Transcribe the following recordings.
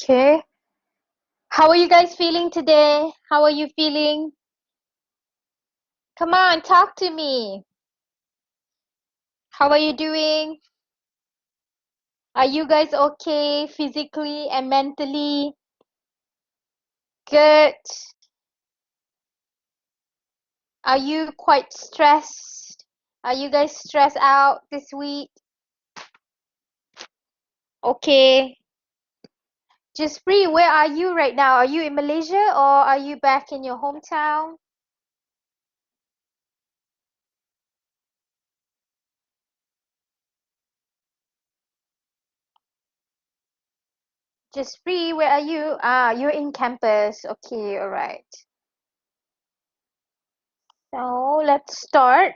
Okay. How are you guys feeling today? How are you feeling? Come on, talk to me. How are you doing? Are you guys okay physically and mentally? Good. Are you quite stressed? Are you guys stressed out this week? Okay. Just free, where are you right now? Are you in Malaysia or are you back in your hometown? Just free, where are you? Ah, you're in campus. Okay, all right. So let's start.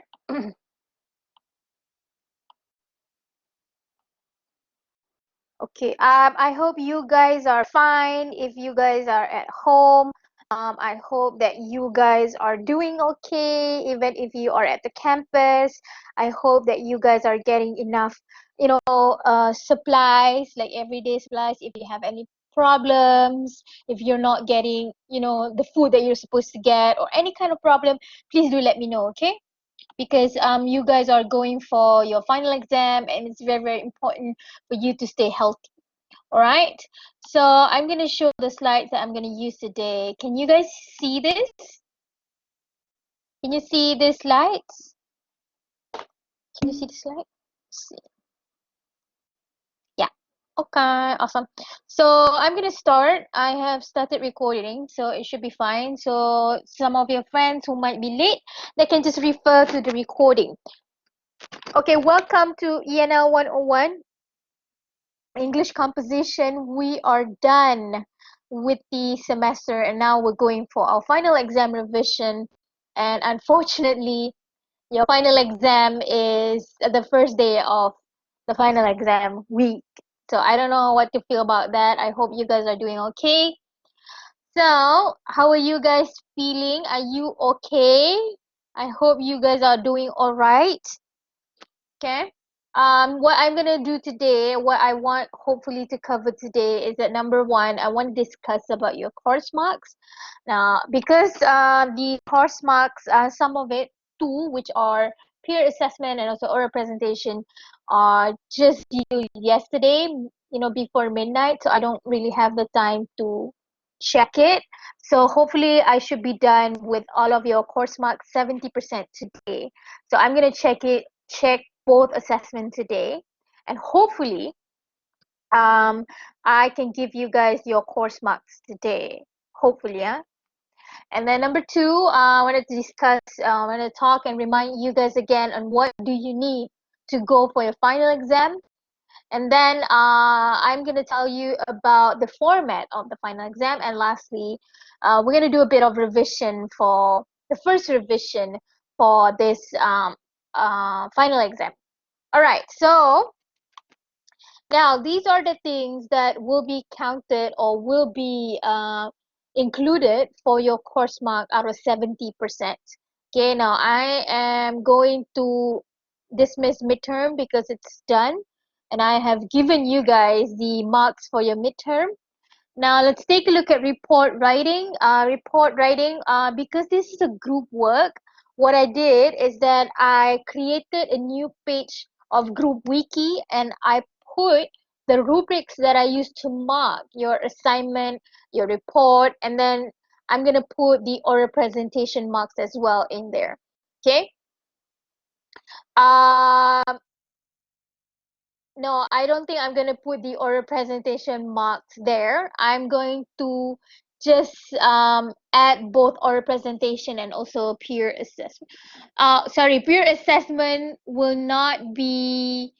Okay, I hope you guys are fine. If you guys are at home, I hope that you guys are doing okay. Even if you are at the campus, I hope that you guys are getting enough, supplies, like everyday supplies. If you have any problems, if you're not getting, the food that you're supposed to get or any kind of problem, please do let me know, okay? Because you guys are going for your final exam and it's very, very important for you to stay healthy. All right, so I'm going to show the slides that I'm going to use today. Can you guys see this? Can you see the slides? Can you see the slide? See. Yeah. Okay, awesome. So I'm going to start. I have started recording, so it should be fine. So some of your friends who might be late, they can just refer to the recording. Okay, welcome to ENL 101. English composition. We are done with the semester and now we're going for our final exam revision, and unfortunately your final exam is the first day of the final exam week, so I don't know what to feel about that. I hope you guys are doing okay. So how are you guys feeling? Are you okay? I hope you guys are doing all right. Okay. What I'm gonna do today, what I want hopefully to cover today is that number one, I want to discuss about your course marks. Now, because the course marks, some of it too, which are peer assessment and also oral presentation, are just due yesterday, before midnight. So I don't really have the time to check it. So hopefully I should be done with all of your course marks 70% today. So I'm gonna check both assessment today, and hopefully I can give you guys your course marks today, hopefully. Yeah. And then number two, I wanted to discuss, I want to talk and remind you guys again on what do you need to go for your final exam. And then I'm going to tell you about the format of the final exam. And lastly, we're going to do a bit of revision for the first revision for this final exam. All right, so now these are the things that will be counted or will be included for your course mark out of 70%. Okay, now I am going to dismiss midterm because it's done and I have given you guys the marks for your midterm. Now let's take a look at report writing. Because this is a group work, what I did is that I created a new page of group wiki and I put the rubrics that I used to mark your assignment, your report, and then I'm gonna put the oral presentation marks as well in there. Okay. Um, No, I don't think I'm gonna put the oral presentation marks there. I'm going to just add both oral presentation and also peer assessment. Sorry, peer assessment will not be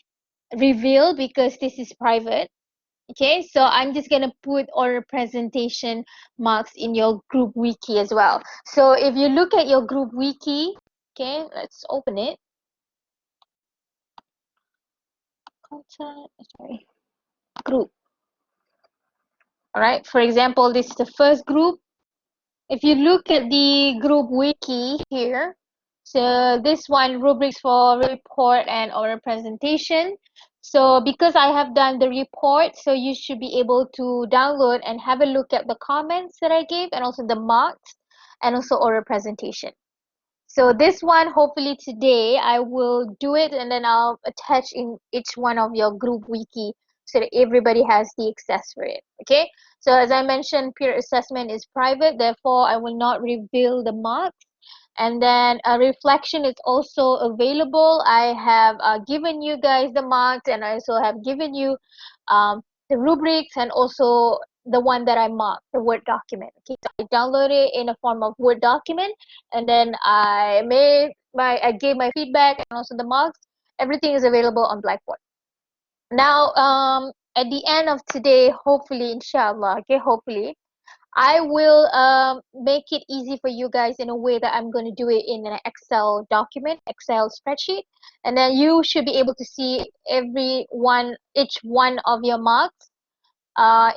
revealed because this is private. Okay, so I'm just gonna put oral presentation marks in your group wiki as well. So if you look at your group wiki, okay, let's open it. Content, sorry, group. All right, for example, this is the first group. If you look at the group wiki here, so this one, rubrics for report and oral presentation. So because I have done the report, so you should be able to download and have a look at the comments that I gave and also the marks and also oral presentation. So this one, hopefully today, I will do it and then I'll attach in each one of your group wiki so that everybody has the access for it. Okay. So as I mentioned, peer assessment is private, therefore I will not reveal the marks. And then a reflection is also available. I have given you guys the marks and I also have given you um, the rubrics and also the one that I marked, the Word document. Okay, so I download it in a form of Word document and then I gave my feedback and also the marks. Everything is available on Blackboard. Now, at the end of today, hopefully, inshallah, okay, hopefully, I will make it easy for you guys in a way that I'm going to do it in an Excel document, Excel spreadsheet, and then you should be able to see each one of your marks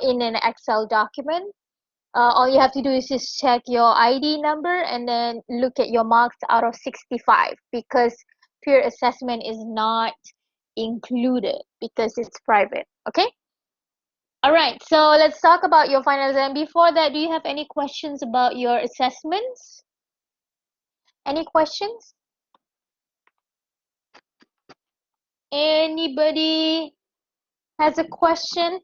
in an Excel document. All you have to do is just check your ID number and then look at your marks out of 65 because peer assessment is not included because it's private. Okay? All right, so let's talk about your final exam. Before that, do you have any questions about your assessments? Any questions? Anybody has a question?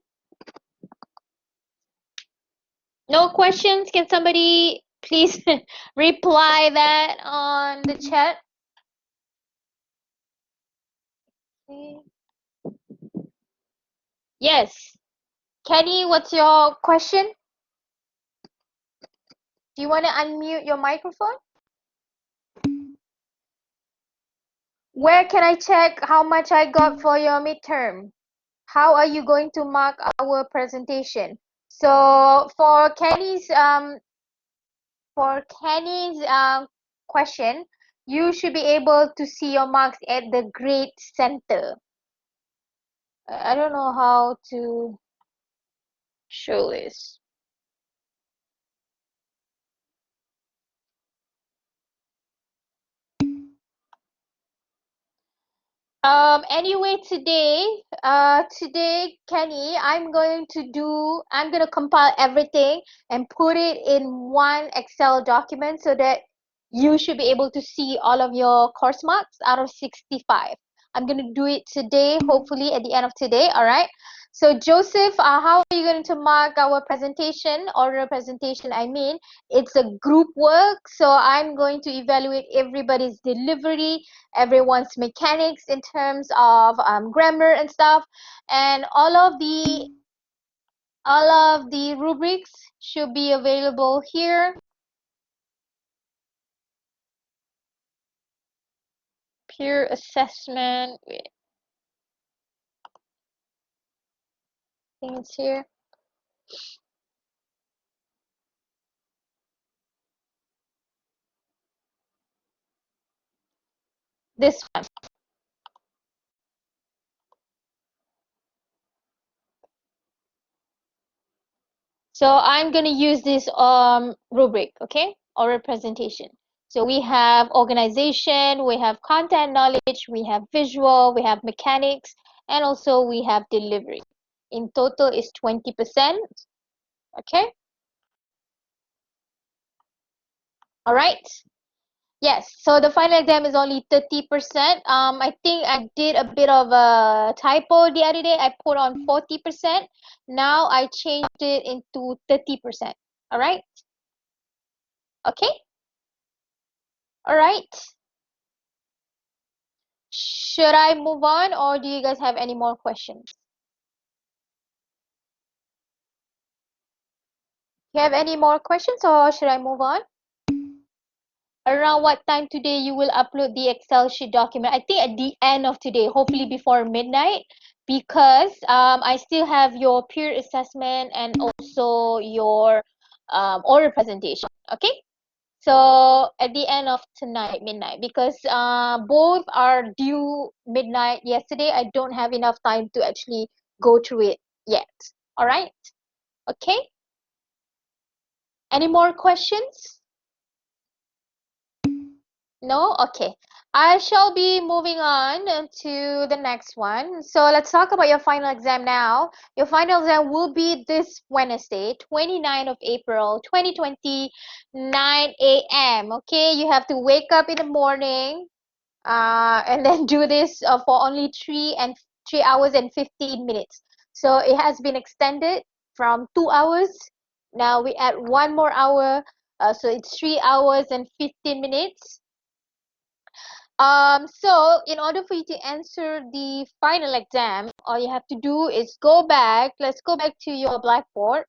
No questions? Can somebody please reply that on the chat? Okay. Yes. Kenny, what's your question? Do you want to unmute your microphone? Where can I check how much I got for your midterm? How are you going to mark our presentation? So for Kenny's question, you should be able to see your marks at the grade center. I don't know how to show this. Anyway, today, Kenny, I'm gonna compile everything and put it in one Excel document so that you should be able to see all of your course marks out of 65. I'm gonna do it today, hopefully at the end of today, all right? So Joseph, how are you going to mark our presentation, oral presentation, I mean? It's a group work, so I'm going to evaluate everybody's delivery, everyone's mechanics in terms of grammar and stuff, and all of the rubrics should be available here. Peer assessment, wait, I think it's here. This one. So I'm going to use this rubric, okay, oral presentation. So we have organization, we have content knowledge, we have visual, we have mechanics, and also we have delivery. In total is 20%, okay? All right. Yes, so the final exam is only 30%. I think I did a bit of a typo the other day. I put on 40%. Now I changed it into 30%. All right? Okay? All right. Should I move on or do you guys have any more questions? Do you have any more questions or should I move on? Around what time today you will upload the Excel sheet document? I think at the end of today, hopefully before midnight, because I still have your peer assessment and also your oral presentation. Okay, so at the end of tonight, midnight, because both are due midnight yesterday. I don't have enough time to actually go through it yet. All right. Okay. Any more questions? No? Okay. I shall be moving on to the next one. So let's talk about your final exam now. Your final exam will be this Wednesday, 29th of April, 2020, 9 a.m. Okay, you have to wake up in the morning, and then do this for only 3 hours and 15 minutes. So it has been extended from 2 hours. Now we add one more hour, so it's 3 hours and 15 minutes. So in order for you to answer the final exam, all you have to do is go back. Let's go back to your blackboard.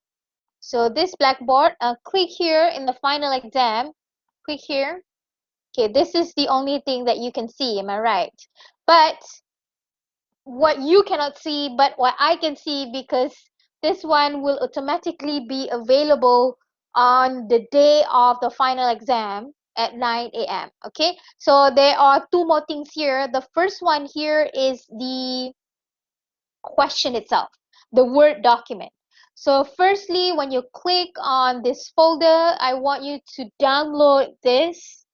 So this blackboard, click here in the final exam. Click here. Okay, this is the only thing that you can see, am I right? But what you cannot see, but what I can see, because this one will automatically be available on the day of the final exam at 9 a.m. Okay, so there are two more things here. The first one here is the question itself, the Word document. So firstly, when you click on this folder, I want you to download this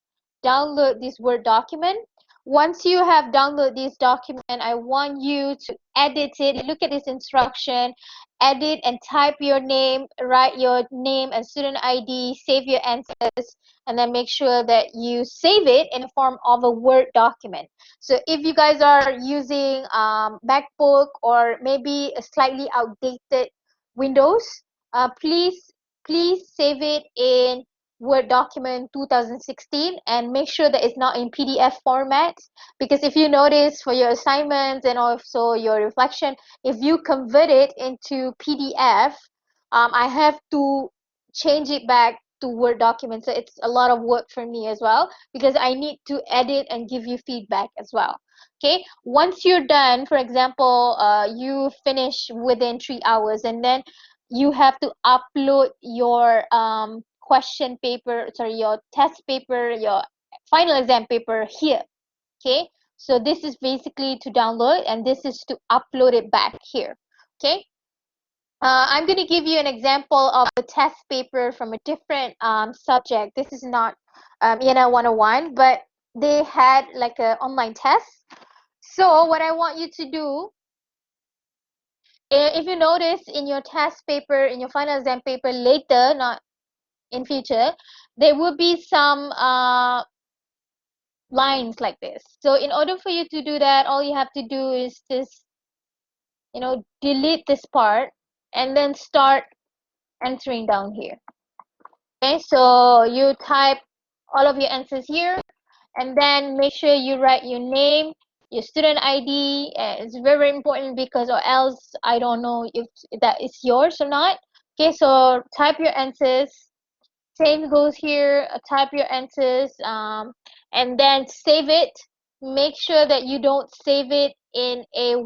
Word document. Once you have downloaded this document, I want you to edit it. Look at this instruction, edit and type your name, write your name and student ID, save your answers, and then make sure that you save it in the form of a Word document. So if you guys are using MacBook or maybe a slightly outdated Windows, please save it in Word document 2016 and make sure that it's not in PDF format, because if you notice for your assignments and also your reflection, if you convert it into PDF, I have to change it back to Word document. So it's a lot of work for me as well, because I need to edit and give you feedback as well. Okay, once you're done, for example, you finish within 3 hours, and then you have to upload your question paper, sorry, your test paper, your final exam paper here. Okay, so this is basically to download and this is to upload it back here. Okay, I'm going to give you an example of a test paper from a different subject. This is not ENL 101, but they had like an online test. So what I want you to do, if you notice in your test paper, in your final exam paper later, not in future, there will be some lines like this. So in order for you to do that, all you have to do is just, delete this part and then start entering down here. Okay, so you type all of your answers here and then make sure you write your name, your student ID. It's very important, because or else I don't know if that is yours or not. Okay, so type your answers. Same goes here. Type your answers, and then save it. Make sure that you don't save it in a.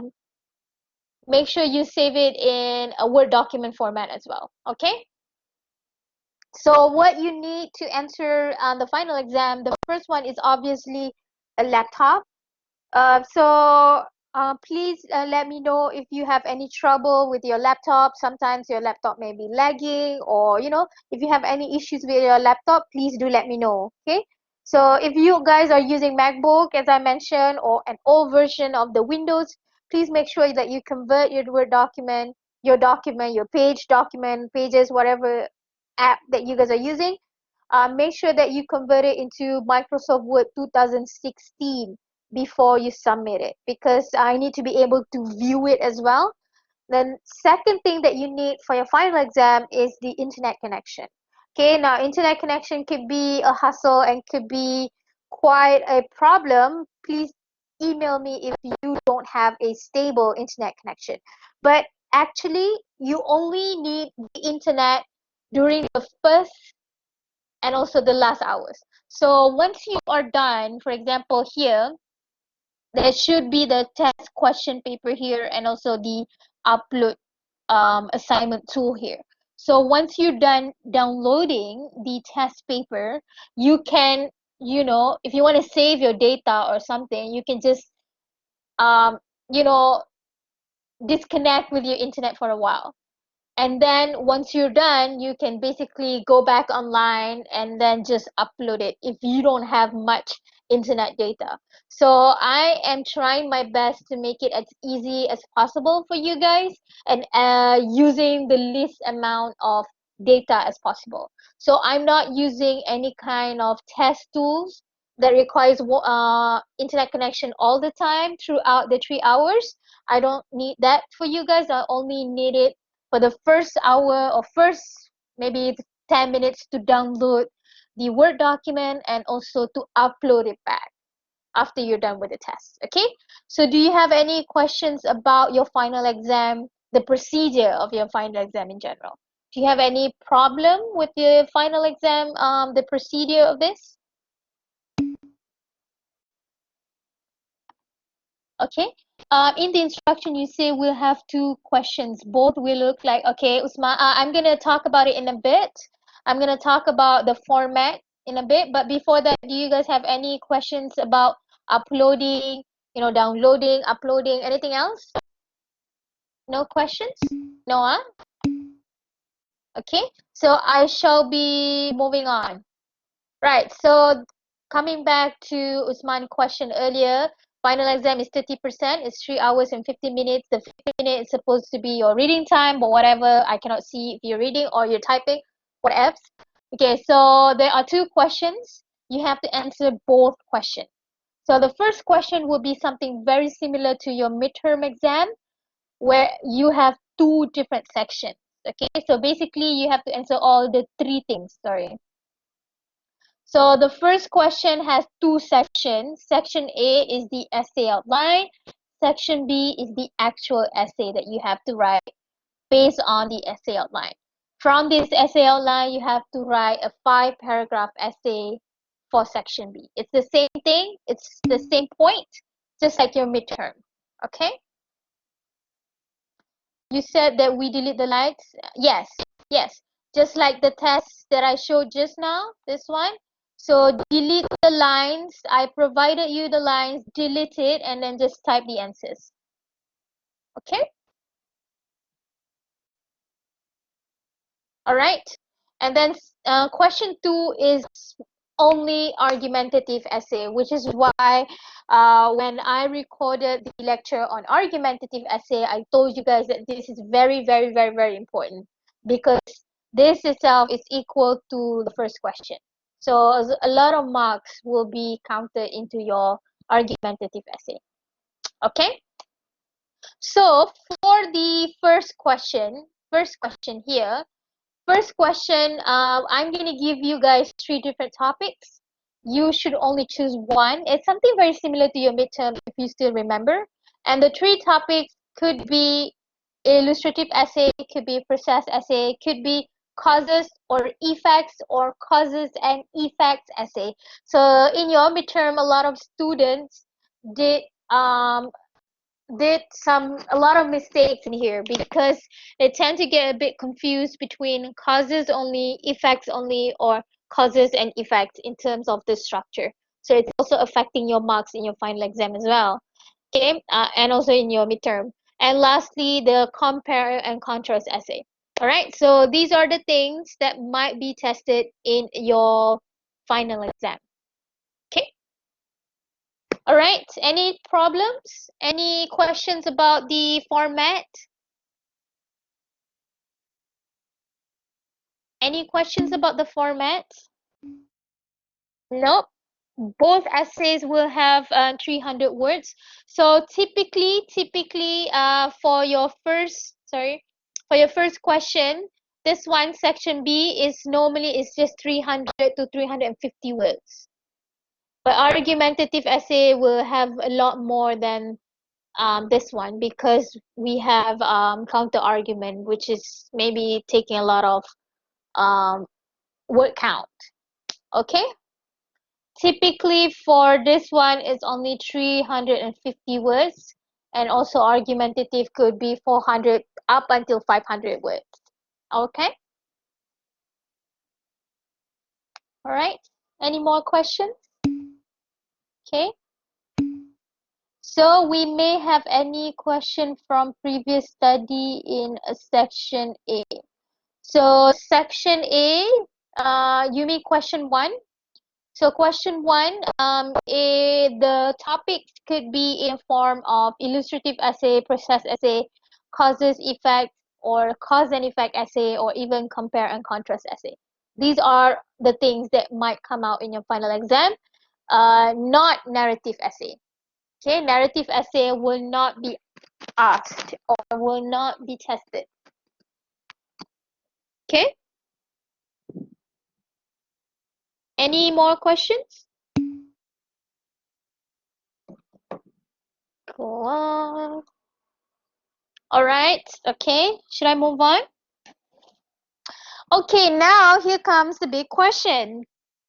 Make sure you save it in a Word document format as well. Okay. So what you need to answer on the final exam, the first one is obviously a laptop. Please let me know if you have any trouble with your laptop. Sometimes your laptop may be lagging, or if you have any issues with your laptop, please do let me know. Okay, so if you guys are using MacBook, as I mentioned, or an old version of the Windows, please make sure that you convert your Word document, your page document, pages, whatever app that you guys are using. Make sure that you convert it into Microsoft Word 2016 before you submit it, because I need to be able to view it as well. Then second thing that you need for your final exam is the internet connection. Okay, now internet connection could be a hassle and could be quite a problem. Please email me if you don't have a stable internet connection. But actually, you only need the internet during the first and also the last hours. So once you are done, for example here, there should be the test question paper here and also the upload assignment tool here. So once you're done downloading the test paper, you can, if you want to save your data or something, you can just, um, you know, disconnect with your internet for a while. And then once you're done, you can basically go back online and then just upload it if you don't have much internet data. So I am trying my best to make it as easy as possible for you guys, and using the least amount of data as possible. So I'm not using any kind of test tools that requires internet connection all the time throughout the 3 hours. I don't need that for you guys. I only need it for the first hour or first maybe 10 minutes to download the Word document and also to upload it back after you're done with the test. Okay, so do you have any questions about your final exam, the procedure of your final exam in general? Do you have any problem with the final exam, the procedure of this? Okay. In the instruction, you say we'll have two questions. Both will look like, okay, Usman, I'm going to talk about it in a bit. I'm going to talk about the format in a bit. But before that, do you guys have any questions about uploading, downloading, uploading, anything else? No questions? No, huh? Okay. So I shall be moving on. Right, so coming back to Usman's question earlier, final exam is 30%, it's 3 hours and 50 minutes. The 50 minutes is supposed to be your reading time, but whatever, I cannot see if you're reading or you're typing, whatever. Okay, so there are two questions. You have to answer both questions. So the first question will be something very similar to your midterm exam, where you have two different sections. Okay, so basically you have to answer all the three things, sorry. So the first question has two sections. Section A is the essay outline. Section B is the actual essay that you have to write based on the essay outline. From this essay outline, you have to write a 5-paragraph essay for section B. It's the same thing. It's the same point, just like your midterm. Okay? You said that we delete the lights. Yes, yes. Just like the test that I showed just now, this one. So delete the lines. I provided you the lines, delete it, and then just type the answers. Okay? All right. And then question 2 is only argumentative essay, which is why when I recorded the lecture on argumentative essay, I told you guys that this is very, very, very, very important, because this itself is equal to the first question. So a lot of marks will be counted into your argumentative essay. Okay? So for the first question here, first question, I'm going to give you guys 3 different topics. You should only choose one. It's something very similar to your midterm if you still remember. And the 3 topics could be illustrative essay, could be process essay, could be causes or effects, or causes and effects essay. So in your midterm, a lot of students did a lot of mistakes in here, because they tend to get a bit confused between causes only, effects only, or causes and effects in terms of the structure. So it's also affecting your marks in your final exam as well. Okay, and also in your midterm. And lastly, the compare and contrast essay. All right, so these are the things that might be tested in your final exam. Okay. All right, any problems? Any questions about the format? Any questions about the format? Nope. Both essays will have 300 words. So typically, for your first question, this one, section B, is normally is just 300 to 350 words. But argumentative essay will have a lot more than this one, because we have counter argument, which is maybe taking a lot of word count. Okay, typically for this one it's only 350 words, and also argumentative could be 400 up until 500 words. Okay, all right, any more questions? Okay, so we may have any question from previous study in section A. So section A, you mean question 1? So question one, the topics could be in form of illustrative essay, process essay, causes, effects, or cause and effect essay, or even compare and contrast essay. These are the things that might come out in your final exam, not narrative essay. Okay, narrative essay will not be asked or will not be tested. Okay, any more questions? Go on. All right, okay, should I move on? Okay, now here comes the big question.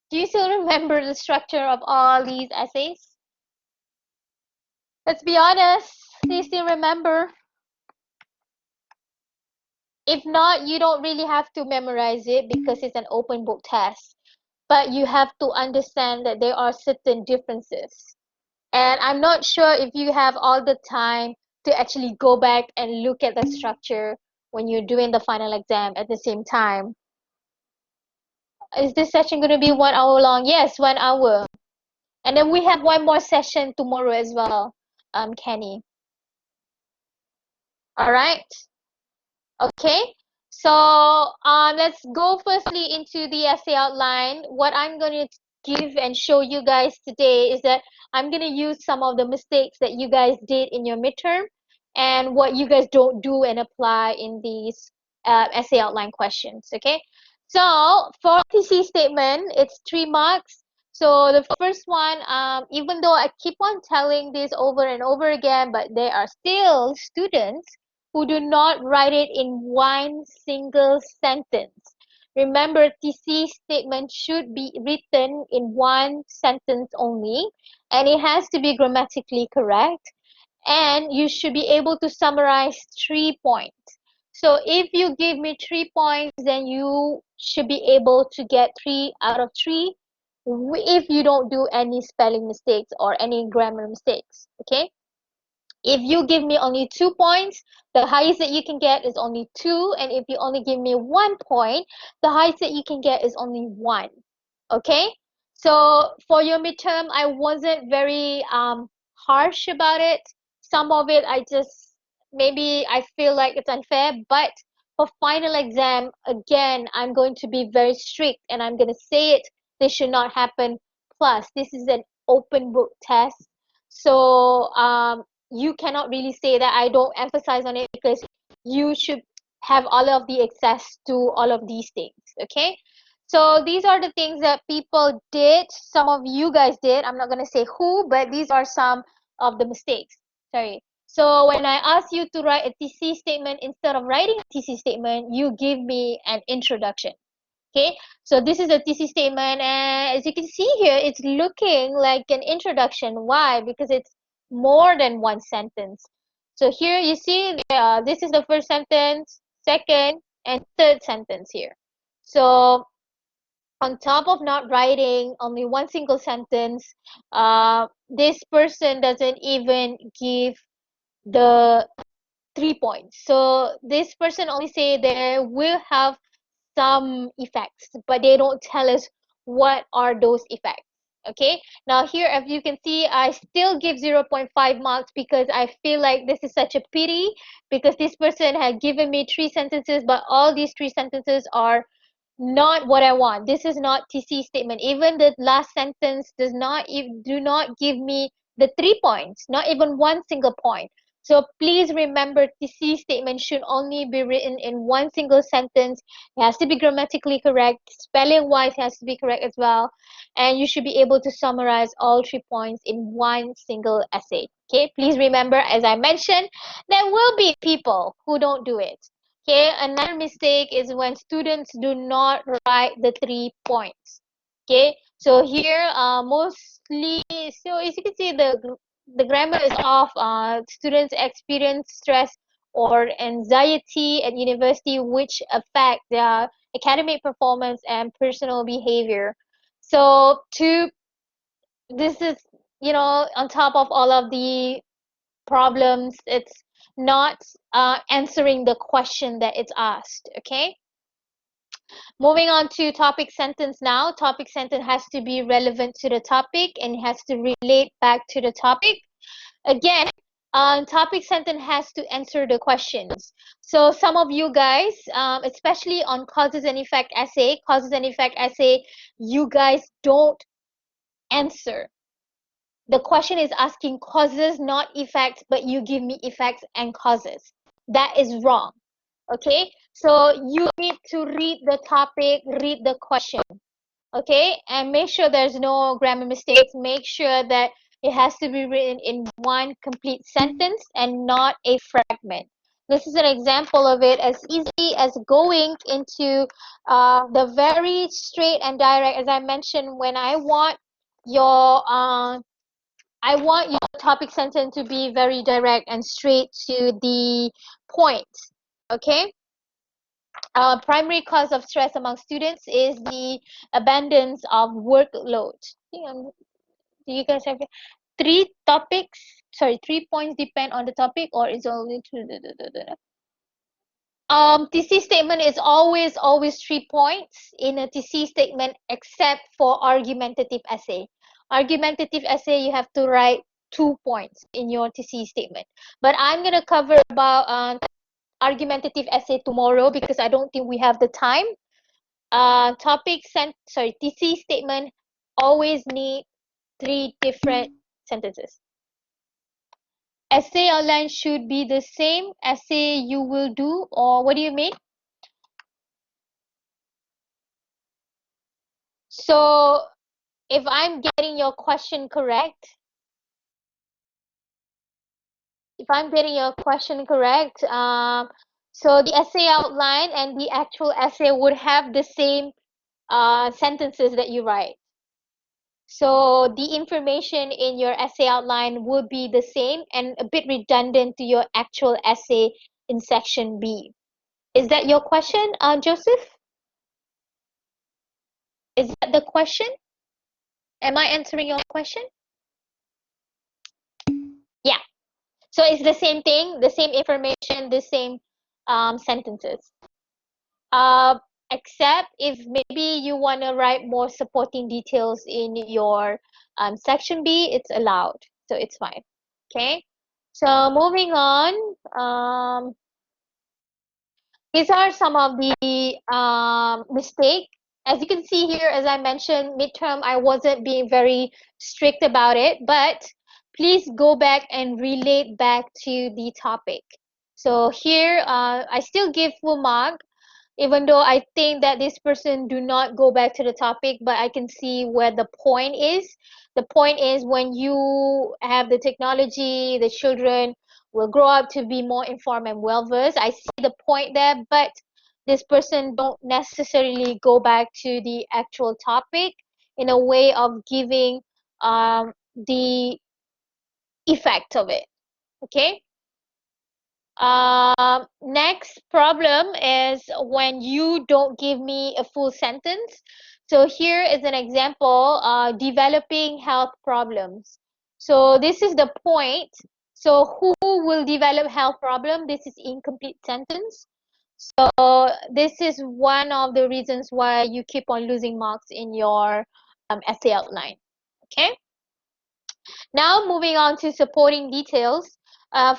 Do you still remember the structure of all these essays? Let's be honest, do you still remember? If not, you don't really have to memorize it because it's an open book test. But you have to understand that there are certain differences. And I'm not sure if you have all the time to actually go back and look at the structure when you're doing the final exam at the same time. Is this session going to be 1 hour long? Yes, 1 hour. And then we have one more session tomorrow as well, Kenny. All right. Okay. So let's go firstly into the essay outline. What I'm going to give and show you guys today is that I'm going to use some of the mistakes that you guys did in your midterm and what you guys don't do and apply in these essay outline questions. Okay. So for thesis statement, it's 3 marks. So the first one, even though I keep on telling this over and over again, but there are still students who do not write it in one single sentence. Remember, thesis statement should be written in one sentence only, and it has to be grammatically correct, and you should be able to summarize 3 points. So if you give me 3 points, then you should be able to get 3 out of 3 if you don't do any spelling mistakes or any grammar mistakes. Okay. If you give me only 2 points, the highest that you can get is only 2. And if you only give me 1 point, the highest that you can get is only 1. Okay? So for your midterm, I wasn't very harsh about it. Some of it I just maybe I feel like it's unfair, but for final exam, again, I'm going to be very strict and I'm going to say it. This should not happen. Plus, this is an open book test. So you cannot really say that I don't emphasize on it because you should have all of the access to all of these things. Okay. So these are the things that people did. Some of you guys did. I'm not going to say who, but these are some of the mistakes. Sorry. So when I ask you to write a thesis statement, instead of writing a thesis statement, you give me an introduction. Okay, so this is a thesis statement, and as you can see here, it's looking like an introduction. Why? Because it's more than one sentence. So here you see, this is the first sentence, second, and third sentence here. So on top of not writing only one single sentence, this person doesn't even give the 3 points. So this person only say there will have some effects, but they don't tell us what are those effects. Okay, now here, as you can see, I still give 0.5 marks because I feel like this is such a pity because this person had given me 3 sentences, but all these 3 sentences are not what I want. This is not TC statement. Even the last sentence does not do not give me the 3 points, not even one single point. So please remember, TC statement should only be written in one single sentence. It has to be grammatically correct. Spelling wise has to be correct as well. And you should be able to summarize all 3 points in one single essay. Okay, please remember, as I mentioned, there will be people who don't do it. Okay, another mistake is when students do not write the 3 points. Okay, so here mostly, so as you can see, the grammar is off. Students experience stress or anxiety at university, which affect their academic performance and personal behavior. So to this is, on top of all of the problems, it's not answering the question that it's asked. Okay, Moving on to topic sentence now. Topic sentence has to be relevant to the topic and has to relate back to the topic. Again, topic sentence has to answer the questions. So some of you guys, especially on causes and effect essay, you guys don't answer. The question is asking causes, not effects, but you give me effects and causes. That is wrong. Okay, so you need to read the topic, read the question. Okay, and make sure there's no grammar mistakes. Make sure that it has to be written in one complete sentence and not a fragment. This is an example of it, as easy as going into the very straight and direct. As I mentioned, when I want your topic sentence to be very direct and straight to the point. Okay. Primary cause of stress among students is the abundance of workload. Hang on, do you guys have three topics? Sorry, 3 points depend on the topic, or is only two? TC statement is always 3 points in a TC statement, except for argumentative essay. Argumentative essay, you have to write 2 points in your TC statement. But I'm gonna cover about argumentative essay tomorrow because I don't think we have the time. TC statement always need 3 different sentences. Essay outline should be the same essay you will do, or what do you mean? So if I'm getting your question correct, so the essay outline and the actual essay would have the same sentences that you write. So the information in your essay outline would be the same and a bit redundant to your actual essay in section B. Is that your question, Joseph? Is that the question? Am I answering your question? Yeah. So it's the same thing, the same information, the same sentences. Uh, Except if maybe you want to write more supporting details in your section B, it's allowed. So it's fine. Okay. So moving on, these are some of the mistake. As you can see here, as I mentioned, midterm, I wasn't being very strict about it, but please go back and relate back to the topic. So here, I still give full mark, even though I think that this person do not go back to the topic, but I can see where the point is. The point is when you have the technology, the children will grow up to be more informed and well versed. I see the point there, but this person don't necessarily go back to the actual topic in a way of giving the effect of it. Okay. Next problem is when you don't give me a full sentence. So here is an example, developing health problems. So this is the point. So who will develop health problem? This is incomplete sentence. So this is one of the reasons why you keep on losing marks in your essay outline. Okay. Now moving on to supporting details.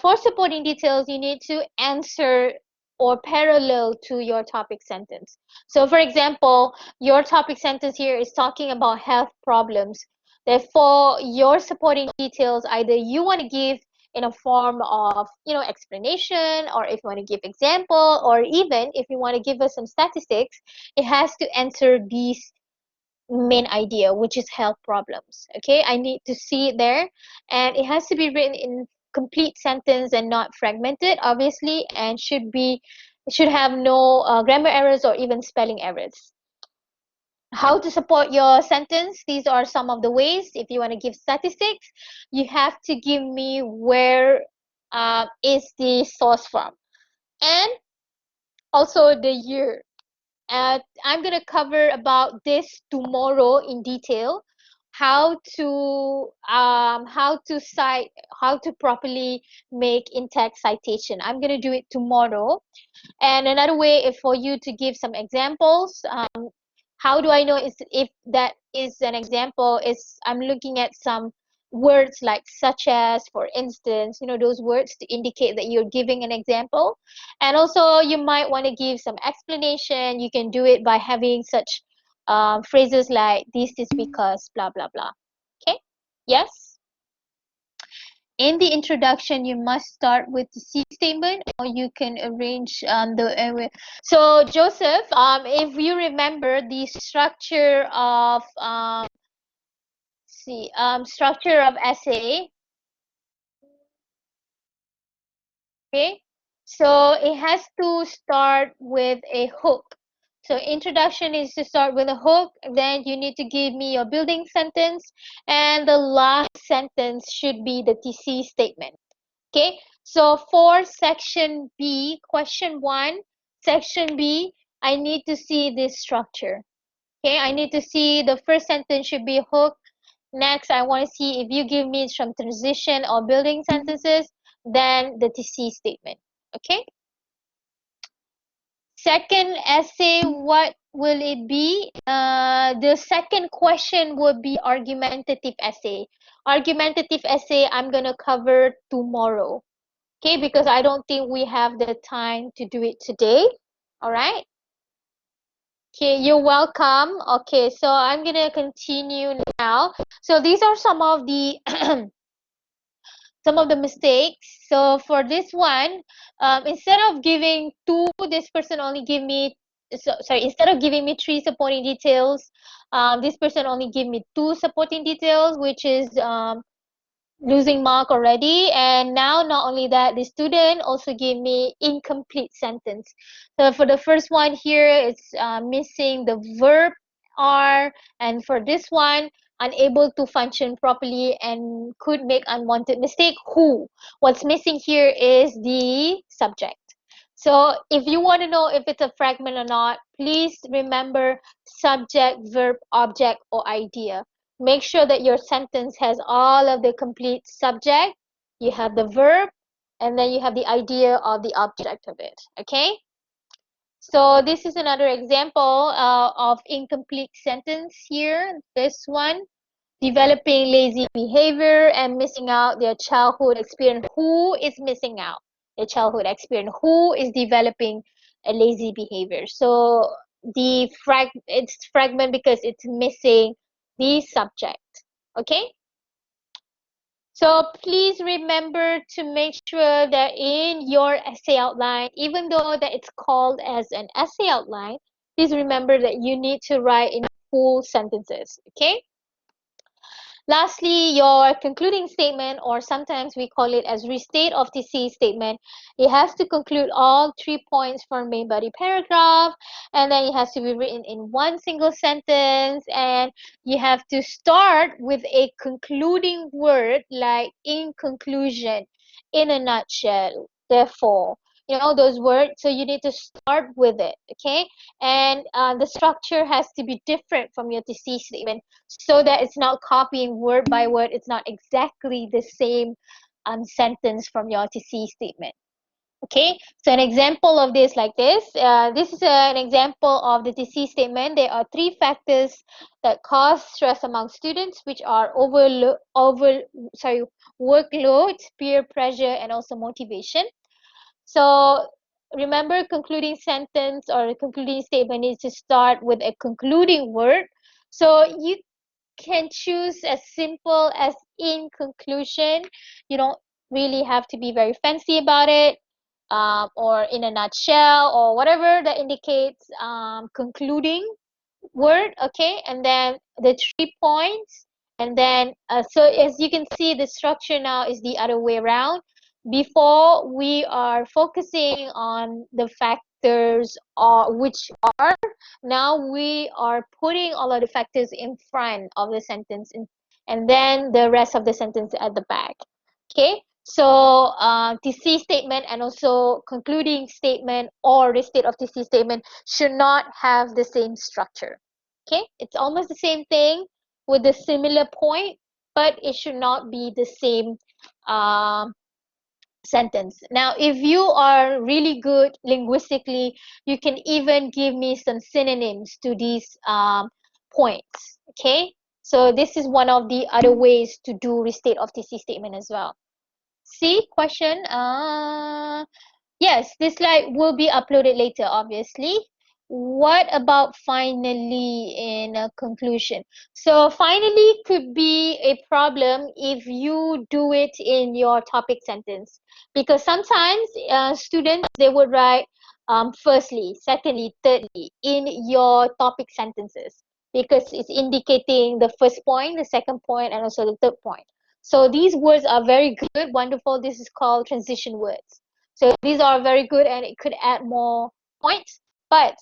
For supporting details, you need to answer or parallel to your topic sentence. So for example, your topic sentence here is talking about health problems. Therefore, your supporting details, either you want to give in a form of, explanation, or if you want to give example, or even if you want to give us some statistics, it has to answer these main idea, which is health problems. Okay, I need to see it there, and it has to be written in complete sentence and not fragmented, obviously, and should have no grammar errors or even spelling errors. How to support your sentence? These are some of the ways. If you want to give statistics, you have to give me where is the source from, and also the year. I'm going to cover about this tomorrow in detail. how to properly make in-text citation. I'm gonna do it tomorrow. And another way is for you to give some examples. How do I know if that is an example? Is I'm looking at some words like such as, for instance, those words to indicate that you're giving an example. And also you might want to give some explanation. You can do it by having such phrases like this is because blah blah blah. Okay? Yes? In the introduction, you must start with the C statement, or you can arrange so Joseph, if you remember the structure of structure of essay, okay, so it has to start with a hook. So introduction is to start with a hook, then you need to give me your building sentence, and the last sentence should be the TC statement. Okay, so for section B, question 1, section B, I need to see this structure. Okay, I need to see the first sentence should be a hook. Next, I want to see if you give me some transition or building sentences, then the TC statement. Okay. Second essay, what will it be? The second question would be argumentative essay. Argumentative essay, I'm going to cover tomorrow. Okay, because I don't think we have the time to do it today. All right. Okay, you're welcome. Okay, so I'm gonna continue now. So these are some of the some of the mistakes. So for this one, instead of giving two, this person only give me sorry, instead of giving me three supporting details, this person only give me two supporting details, which is losing mark already. And now not only that, the student also gave me incomplete sentence. So for the first one here, it's missing the verb are, and for this one, unable to function properly and could make unwanted mistake. Who? What's missing here is the subject. So if you want to know if it's a fragment or not, please remember subject, verb, object, or idea. Make sure that your sentence has all of the complete subject, you have the verb, and then you have the idea of the object of it. Okay? So this is another example of incomplete sentence here. This one, developing lazy behavior and missing out their childhood experience. Who is missing out their childhood experience? Who is developing a lazy behavior? So it's fragment because it's missing the subject. Okay, so please remember to make sure that in your essay outline, even though that it's called as an essay outline, please remember that you need to write in full sentences. Okay. Lastly, your concluding statement, or sometimes we call it as restate of the C statement, it has to conclude all 3 points from main body paragraph, and then it has to be written in one single sentence, and you have to start with a concluding word like in conclusion, in a nutshell, therefore. Those words, so you need to start with it, okay? And the structure has to be different from your TC statement, so that it's not copying word by word. It's not exactly the same sentence from your TC statement. Okay, so an example of this like this. This is an example of the TC statement. There are 3 factors that cause stress among students, which are workload, peer pressure, and also motivation. So remember, concluding sentence or concluding statement needs to start with a concluding word. So you can choose as simple as in conclusion. You don't really have to be very fancy about it, or in a nutshell, or whatever that indicates concluding word. Okay, and then the 3 points, and then so as you can see, the structure now is the other way around. Before, we are focusing on the factors which are, now we are putting all of the factors in front of the sentence, and then the rest of the sentence at the back. Okay, so TC statement and also concluding statement or restate of TC statement should not have the same structure. Okay, it's almost the same thing, with a similar point, but it should not be the same um, sentence. Now, if you are really good linguistically, you can even give me some synonyms to these points. Okay, so this is one of the other ways to do restate of TC statement as well. See, question. Yes, this slide will be uploaded later, obviously. What about finally in a conclusion? So finally could be a problem if you do it in your topic sentence, because sometimes students, they would write firstly, secondly, thirdly in your topic sentences, because it's indicating the first point, the second point, and also the third point. So these words are very good, wonderful. This is called transition words. So these are very good and it could add more points. But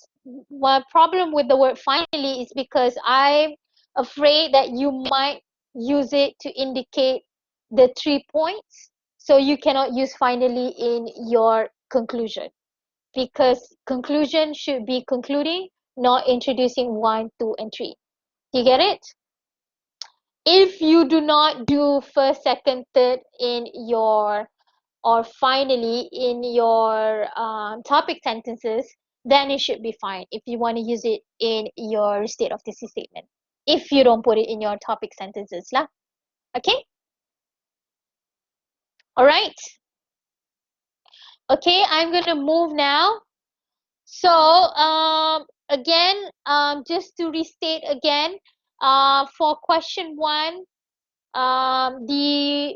my problem with the word finally is because I'm afraid that you might use it to indicate the 3 points. So you cannot use finally in your conclusion, because conclusion should be concluding, not introducing 1, 2, and 3. Do you get it? If you do not do first, second, third in your, or finally in your topic sentences, then it should be fine if you want to use it in your state of thesis statement. If you don't put it in your topic sentences lah. Okay? All right. Okay, I'm going to move now. So, again, just to restate again, for question 1, the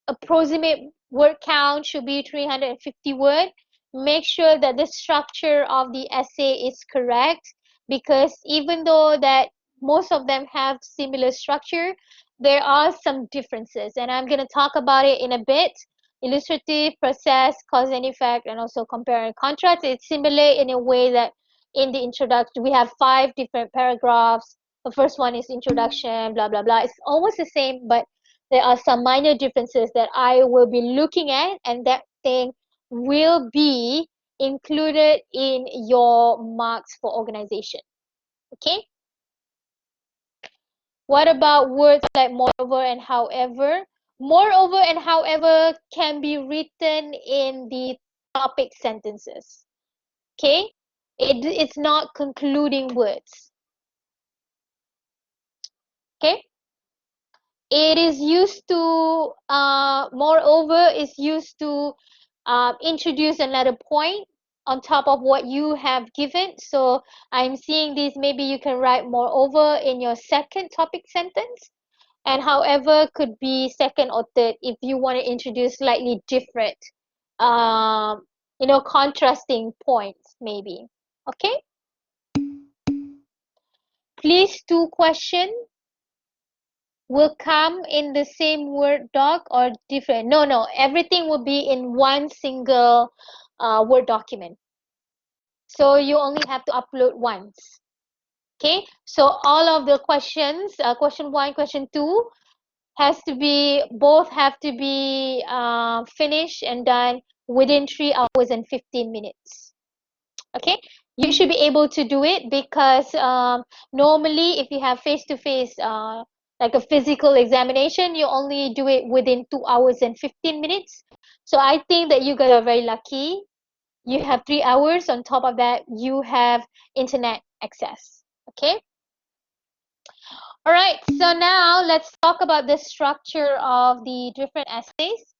approximate word count should be 350 words. Make sure that the structure of the essay is correct, because even though that most of them have similar structure, there are some differences, and I'm going to talk about it in a bit. Illustrative, process, cause and effect, and also compare and contrast. It's similar in a way that in the introduction we have 5 different paragraphs. The first one is introduction, blah blah blah. It's almost the same, but there are some minor differences that I will be looking at, and that thing will be included in your marks for organization. Okay? What about words like moreover and however? Moreover and however can be written in the topic sentences. Okay? It's not concluding words. Okay? It is used to, moreover is used to introduce another point on top of what you have given. So I'm seeing this, maybe you can write moreover in your second topic sentence, and however could be second or third if you want to introduce slightly different, um, contrasting points maybe. Okay? Please, 2 questions will come in the same Word doc or different? No, everything will be in one single Word document. So you only have to upload once. Okay, so all of the questions, question 1, question 2, both have to be finished and done within 3 hours and 15 minutes. Okay, you should be able to do it, because normally if you have face-to-face like a physical examination, you only do it within 2 hours and 15 minutes. So I think that you guys are very lucky. You have 3 hours. On top of that, you have internet access. Okay, all right, so now let's talk about the structure of the different essays.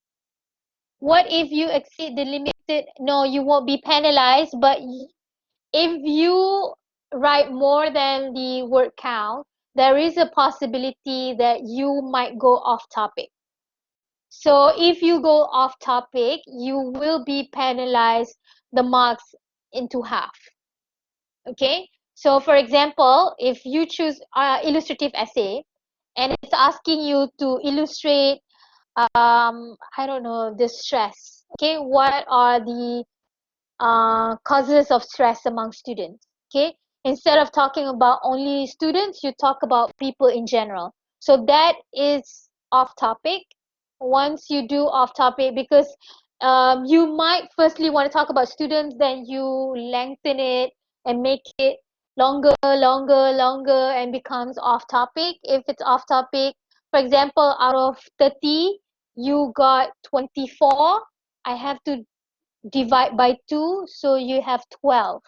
What if you exceed the limited? No, you won't be penalized, but if you write more than the word count, there is a possibility that you might go off topic. So if you go off topic, you will be penalized the marks into half. Okay, so for example, if you choose illustrative essay and it's asking you to illustrate, I don't know, the stress. Okay, what are the causes of stress among students? Okay, instead of talking about only students, you talk about people in general. So that is off topic. Once you do off topic, because you might firstly want to talk about students, then you lengthen it and make it longer, and becomes off topic. If it's off topic, for example, out of 30, you got 24, I have to divide by 2, so you have 12.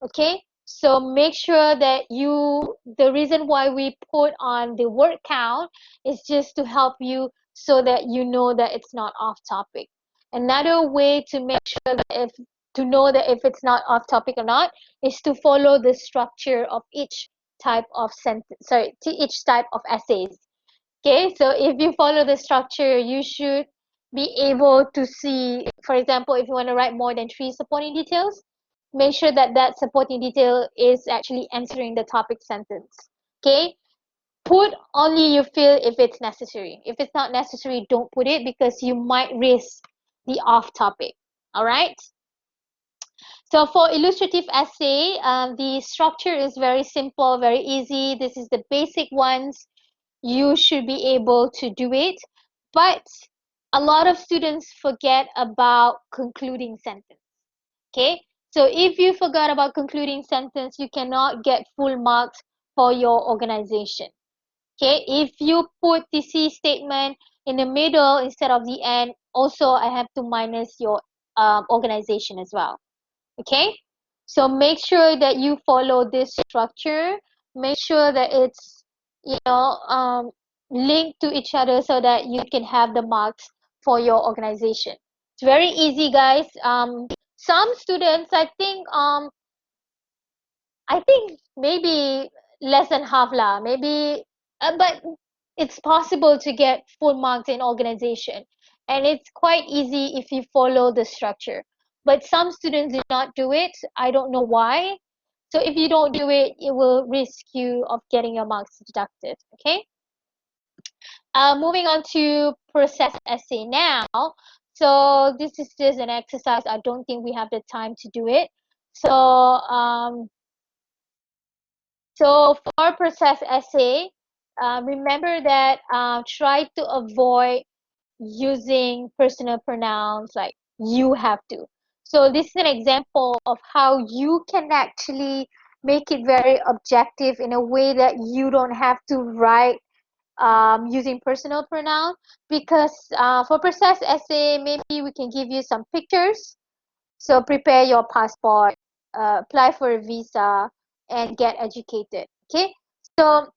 Okay, so make sure that the reason why we put on the word count is just to help you so that you know that it's not off topic. Another way to make sure that to know that if it's not off topic or not is to follow the structure of each type of sentence, sorry, to each type of essays. Okay, so if you follow the structure, you should be able to see, for example, if you want to write more than 3 supporting details, make sure that that supporting detail is actually answering the topic sentence. Okay, put only you feel if it's necessary. If it's not necessary, don't put it because you might risk the off topic. All right. So for illustrative essay, the structure is very simple, very easy. This is the basic ones. You should be able to do it, but a lot of students forget about concluding sentence. Okay, so if you forgot about concluding sentence, you cannot get full marks for your organization. Okay, if you put the C statement in the middle instead of the end, also I have to minus your organization as well. Okay, so make sure that you follow this structure. Make sure that it's, you know, linked to each other so that you can have the marks for your organization. It's very easy, guys. Some students, I think maybe less than half lah, maybe, but it's possible to get full marks in organization, and it's quite easy if you follow the structure. But some students do not do it. I don't know why. So if you don't do it, it will risk you of getting your marks deducted. Okay. Moving on to process essay now. So this is just an exercise. I don't think we have the time to do it. So for process essay, remember that try to avoid using personal pronouns like you have to. So this is an example of how you can actually make it very objective in a way that you don't have to write using personal pronoun, because for process essay, maybe we can give you some pictures. So prepare your passport, apply for a visa, and get educated. Okay, so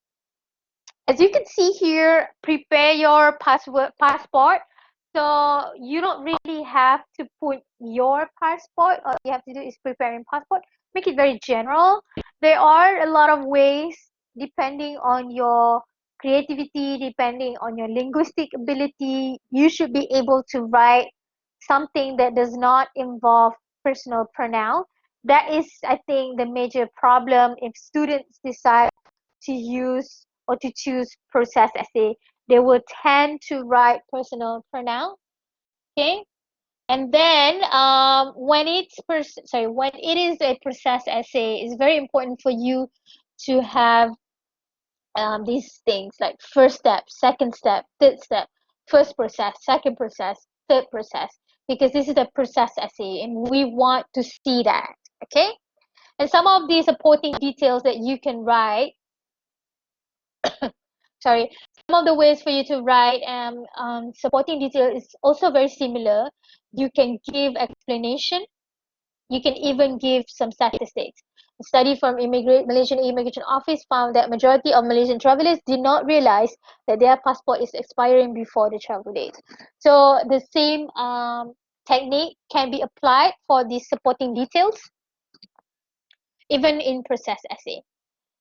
as you can see here, prepare your passport. So you don't really have to put your passport. All you have to do is preparing passport. Make it very general. There are a lot of ways depending on your creativity, depending on your linguistic ability. You should be able to write something that does not involve personal pronoun. That is, I think, the major problem if students decide to use or to choose process essay. They will tend to write personal pronoun. Okay, and then when it is a process essay, it's very important for you to have these things like first step, second step, third step, first process, second process, third process, because this is a process essay and we want to see that. Okay, and some of the supporting details that you can write, sorry, some of the ways for you to write supporting detail is also very similar. You can give explanation. You can even give some statistics. A study from Malaysian Immigration Office found that majority of Malaysian travelers did not realize that their passport is expiring before the travel date. So the same technique can be applied for the supporting details, even in process essay.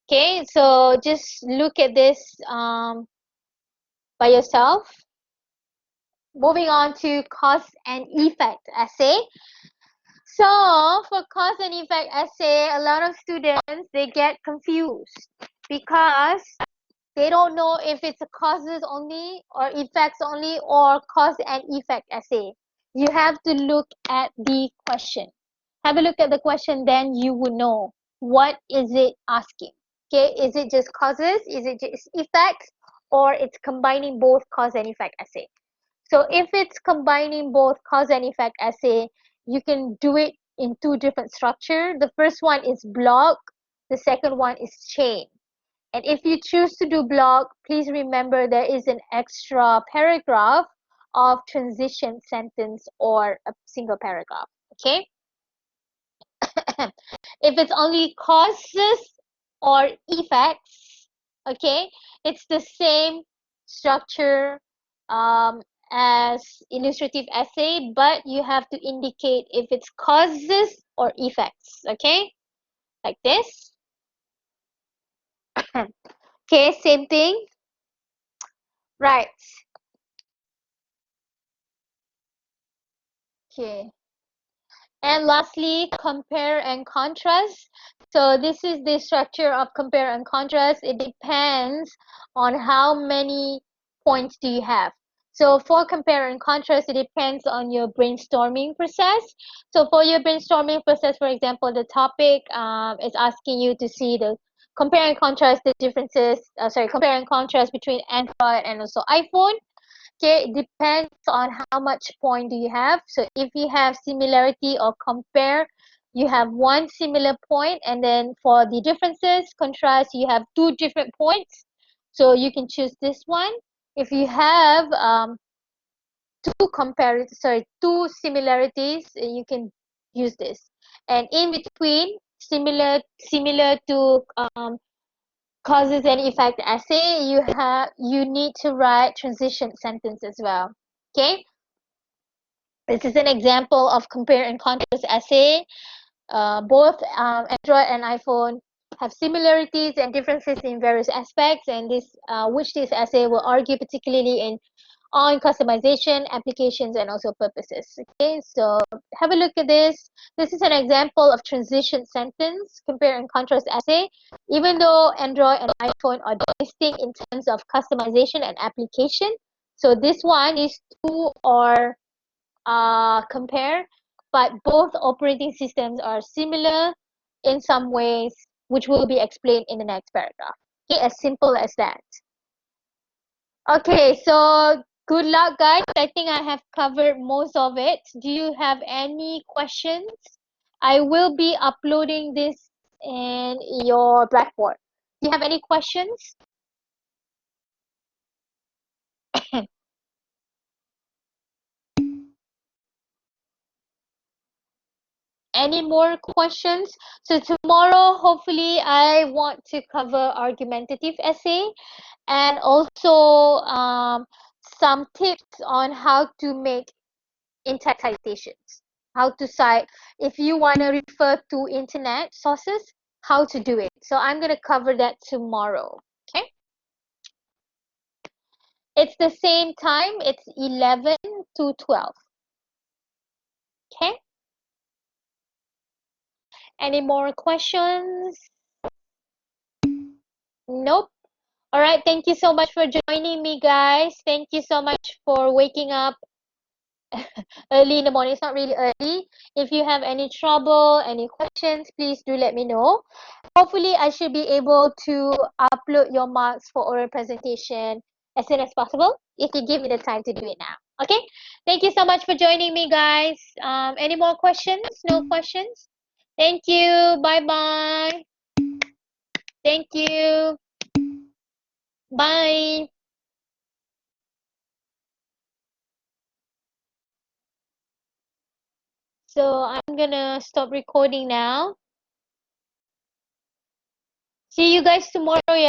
Okay, so just look at this by yourself. Moving on to cause and effect essay. So for cause and effect essay, a lot of students, they get confused because they don't know if it's a causes only or effects only or cause and effect essay. You have to look at the question. Have a look at the question, then you will know what is it asking. Okay, is it just causes? Is it just effects? Or it's combining both cause and effect essay. So if it's combining both cause and effect essay, you can do it in two different structure. The first one is block. The second one is chain. And if you choose to do block, please remember there is an extra paragraph of transition sentence or a single paragraph. Okay? If it's only causes or effects, okay, it's the same structure as illustrative essay, but you have to indicate if it's causes or effects, okay, like this. Okay, same thing, right? Okay. And lastly, compare and contrast. So this is the structure of compare and contrast. It depends on how many points do you have. So for compare and contrast, it depends on your brainstorming process. So for your brainstorming process, for example, the topic is asking you to see the compare and contrast the differences, compare and contrast between Android and also iPhone. Okay, it depends on how much point do you have. So if you have similarity or compare, you have one similar point, and then for the differences, contrast, you have two different points. So you can choose this one. If you have two similarities, you can use this. And in between, similar to causes and effect essay, you need to write transition sentence as well. Okay, this is an example of compare and contrast essay. Both Android and iPhone have similarities and differences in various aspects, and this essay will argue particularly on customization, applications, and also purposes. Okay, so have a look at this. This is an example of transition sentence, compare and contrast essay. Even though Android and iPhone are distinct in terms of customization and application, so this one, these two are compare, but both operating systems are similar in some ways, which will be explained in the next paragraph. Okay, as simple as that. Okay, so good luck, guys. I think I have covered most of it. Do you have any questions? I will be uploading this in your Blackboard. Do you have any questions? Any more questions? So tomorrow, hopefully, I want to cover argumentative essay and also some tips on how to make in-text citations. How to cite, if you want to refer to internet sources, how to do it. So I'm going to cover that tomorrow. Okay. It's the same time. It's 11 to 12. Okay. Any more questions? Nope. All right. Thank you so much for joining me, guys. Thank you so much for waking up early in the morning. It's not really early. If you have any trouble, any questions, please do let me know. Hopefully, I should be able to upload your marks for oral presentation as soon as possible if you give me the time to do it now. Okay? Thank you so much for joining me, guys. Any more questions? No questions? Thank you. Bye-bye. Thank you. Bye. So I'm gonna stop recording now. See you guys tomorrow.